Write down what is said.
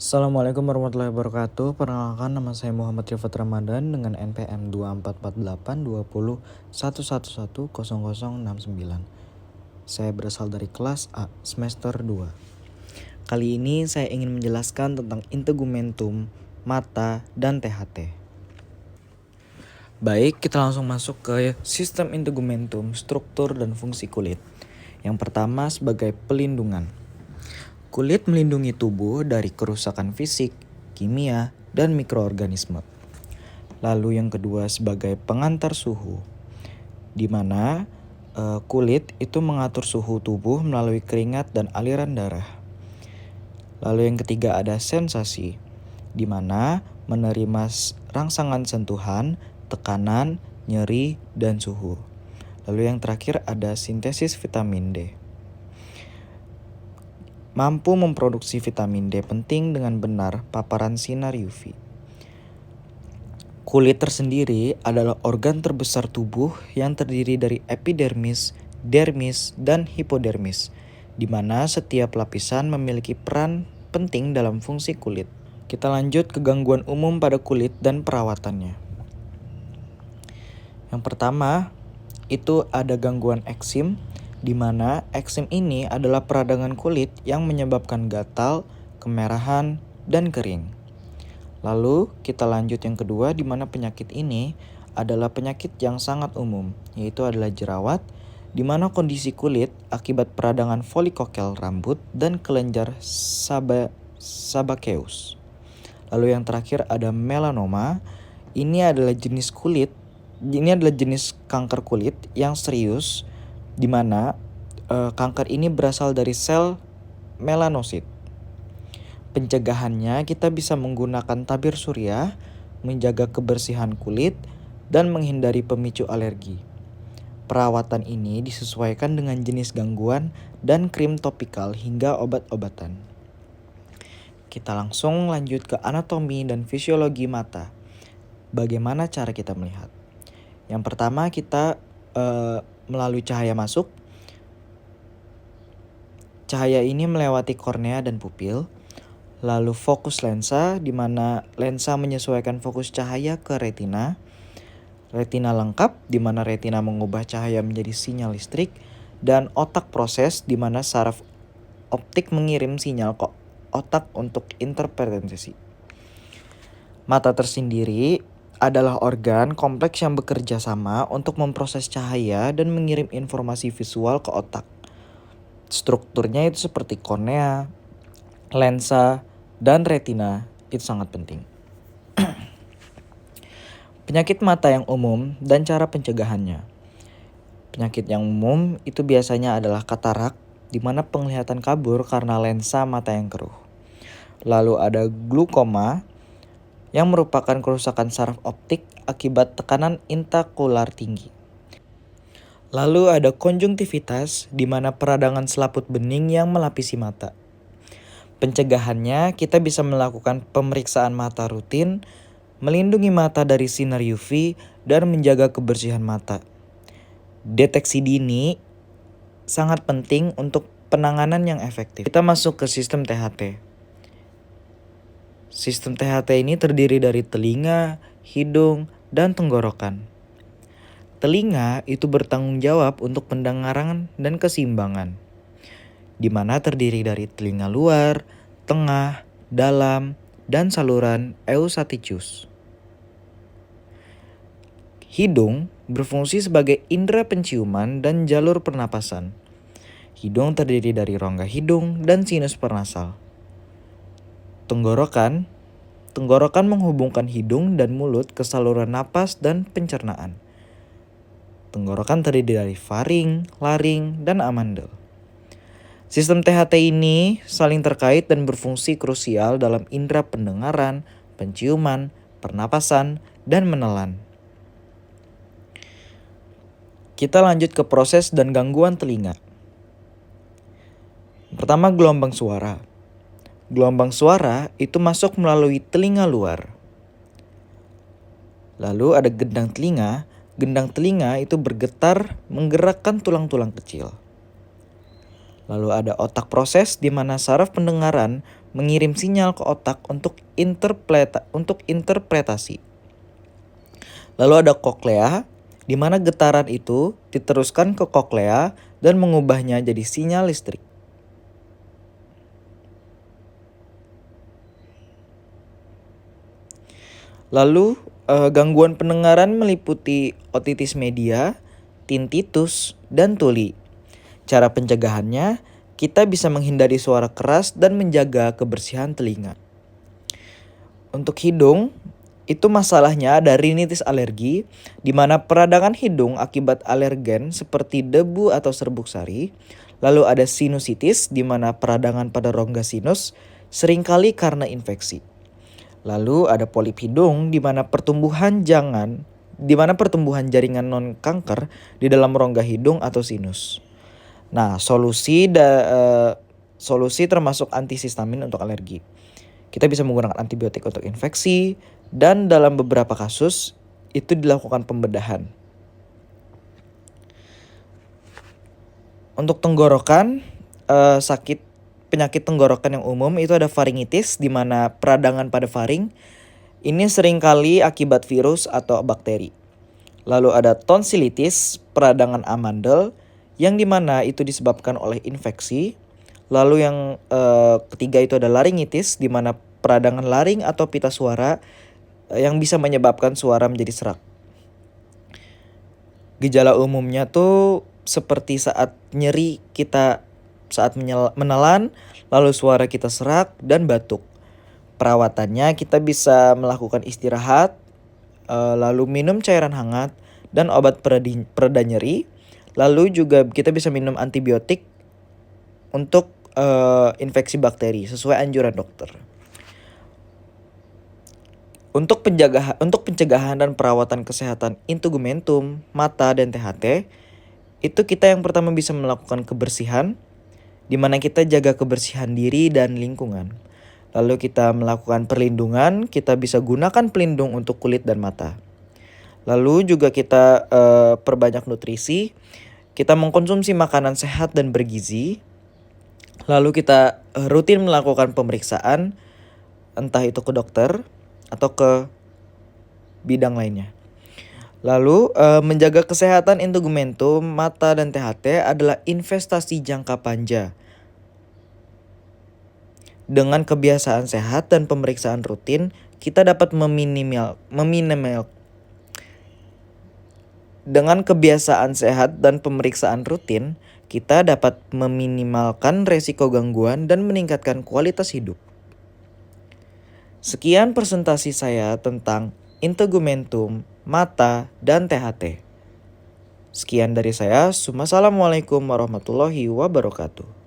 Assalamualaikum warahmatullahi wabarakatuh. Perkenalkan, nama saya Muhammad Rifat Ramadan dengan NPM 24482011110069. Saya berasal dari kelas A, semester 2. Kali ini saya ingin menjelaskan tentang integumentum, mata, dan THT. Baik, kita langsung masuk ke sistem integumentum, struktur dan fungsi kulit. Yang pertama sebagai pelindungan. Kulit melindungi tubuh dari kerusakan fisik, kimia, dan mikroorganisme. Lalu yang kedua sebagai pengantar suhu, di mana kulit itu mengatur suhu tubuh melalui keringat dan aliran darah. Lalu yang ketiga ada sensasi, di mana menerima rangsangan sentuhan, tekanan, nyeri, dan suhu. Lalu yang terakhir ada sintesis vitamin D. Mampu memproduksi vitamin D penting dengan benar paparan sinar UV. Kulit tersendiri adalah organ terbesar tubuh yang terdiri dari epidermis, dermis, dan hipodermis, di mana setiap lapisan memiliki peran penting dalam fungsi kulit. Kita lanjut ke gangguan umum pada kulit dan perawatannya. Yang pertama, itu ada gangguan eksim, di mana eksim ini adalah peradangan kulit yang menyebabkan gatal, kemerahan, dan kering. Lalu kita lanjut yang kedua, di mana penyakit ini adalah penyakit yang sangat umum, yaitu adalah jerawat, di mana kondisi kulit akibat peradangan folikokel rambut dan kelenjar sebaceous. Lalu yang terakhir ada melanoma. Ini adalah jenis kanker kulit yang serius, di mana kanker ini berasal dari sel melanosit. Pencegahannya kita bisa menggunakan tabir surya, menjaga kebersihan kulit, dan menghindari pemicu alergi. Perawatan ini disesuaikan dengan jenis gangguan dan krim topikal hingga obat-obatan. Kita langsung lanjut ke anatomi dan fisiologi mata. Bagaimana cara kita melihat? Yang pertama kita melalui cahaya masuk. Cahaya ini melewati kornea dan pupil. Lalu fokus lensa, di mana lensa menyesuaikan fokus cahaya ke retina. Retina lengkap, di mana retina mengubah cahaya menjadi sinyal listrik. Dan otak proses, di mana saraf optik mengirim sinyal ke otak untuk interpretasi. Mata tersendiri adalah organ kompleks yang bekerja sama untuk memproses cahaya dan mengirim informasi visual ke otak. Strukturnya itu seperti kornea, lensa, dan retina, itu sangat penting. Penyakit mata yang umum dan cara pencegahannya. Penyakit yang umum itu biasanya adalah katarak, di mana penglihatan kabur karena lensa mata yang keruh. Lalu ada glukoma, yang merupakan kerusakan saraf optik akibat tekanan intraokular tinggi. Lalu ada konjungtivitas, di mana peradangan selaput bening yang melapisi mata. Pencegahannya kita bisa melakukan pemeriksaan mata rutin, melindungi mata dari sinar UV, dan menjaga kebersihan mata. Deteksi dini sangat penting untuk penanganan yang efektif. Kita masuk ke sistem THT. Sistem THT ini terdiri dari telinga, hidung, dan tenggorokan. Telinga itu bertanggung jawab untuk pendengaran dan keseimbangan, di mana terdiri dari telinga luar, tengah, dalam, dan saluran eustachus. Hidung berfungsi sebagai indera penciuman dan jalur pernapasan. Hidung terdiri dari rongga hidung dan sinus pernasal. Tenggorokan menghubungkan hidung dan mulut ke saluran napas dan pencernaan. Tenggorokan terdiri dari faring, laring, dan amandel. Sistem THT ini saling terkait dan berfungsi krusial dalam indera pendengaran, penciuman, pernapasan, dan menelan. Kita lanjut ke proses dan gangguan telinga. Pertama, gelombang suara. Gelombang suara itu masuk melalui telinga luar. Lalu ada gendang telinga. Gendang telinga itu bergetar menggerakkan tulang-tulang kecil. Lalu ada otak proses, di mana saraf pendengaran mengirim sinyal ke otak untuk interpretasi. Lalu ada koklea, di mana getaran itu diteruskan ke koklea dan mengubahnya jadi sinyal listrik. Lalu gangguan pendengaran meliputi otitis media, tinnitus, dan tuli. Cara pencegahannya, kita bisa menghindari suara keras dan menjaga kebersihan telinga. Untuk hidung, itu masalahnya ada rinitis alergi, di mana peradangan hidung akibat alergen seperti debu atau serbuk sari. Lalu ada sinusitis, di mana peradangan pada rongga sinus seringkali karena infeksi. Lalu ada polip hidung, di mana pertumbuhan jaringan non kanker di dalam rongga hidung atau sinus. Nah, solusi termasuk antihistamin untuk alergi. Kita bisa menggunakan antibiotik untuk infeksi, dan dalam beberapa kasus itu dilakukan pembedahan. Untuk tenggorokan, penyakit tenggorokan yang umum itu ada faringitis, di mana peradangan pada faring ini seringkali akibat virus atau bakteri. Lalu ada tonsilitis, peradangan amandel, yang dimana itu disebabkan oleh infeksi. Lalu yang ketiga itu ada laringitis, di mana peradangan laring atau pita suara yang bisa menyebabkan suara menjadi serak. Gejala umumnya tuh seperti saat nyeri kita saat menelan, lalu suara kita serak dan batuk. Perawatannya kita bisa melakukan istirahat, lalu minum cairan hangat dan obat pereda nyeri. Lalu juga kita bisa minum antibiotik untuk infeksi bakteri sesuai anjuran dokter. Untuk pencegahan dan perawatan kesehatan integumentum, mata, dan THT, itu kita yang pertama bisa melakukan kebersihan, di mana kita jaga kebersihan diri dan lingkungan. Lalu kita melakukan perlindungan, kita bisa gunakan pelindung untuk kulit dan mata. Lalu juga kita perbanyak nutrisi, kita mengkonsumsi makanan sehat dan bergizi. Lalu kita rutin melakukan pemeriksaan, entah itu ke dokter atau ke bidang lainnya. Lalu menjaga kesehatan integumentum, mata, dan THT adalah investasi jangka panjang. Dengan kebiasaan sehat dan pemeriksaan rutin, kita dapat meminimalkan resiko gangguan dan meningkatkan kualitas hidup. Sekian presentasi saya tentang integumentum, mata, dan THT. Sekian dari saya. Wassalamualaikum warahmatullahi wabarakatuh.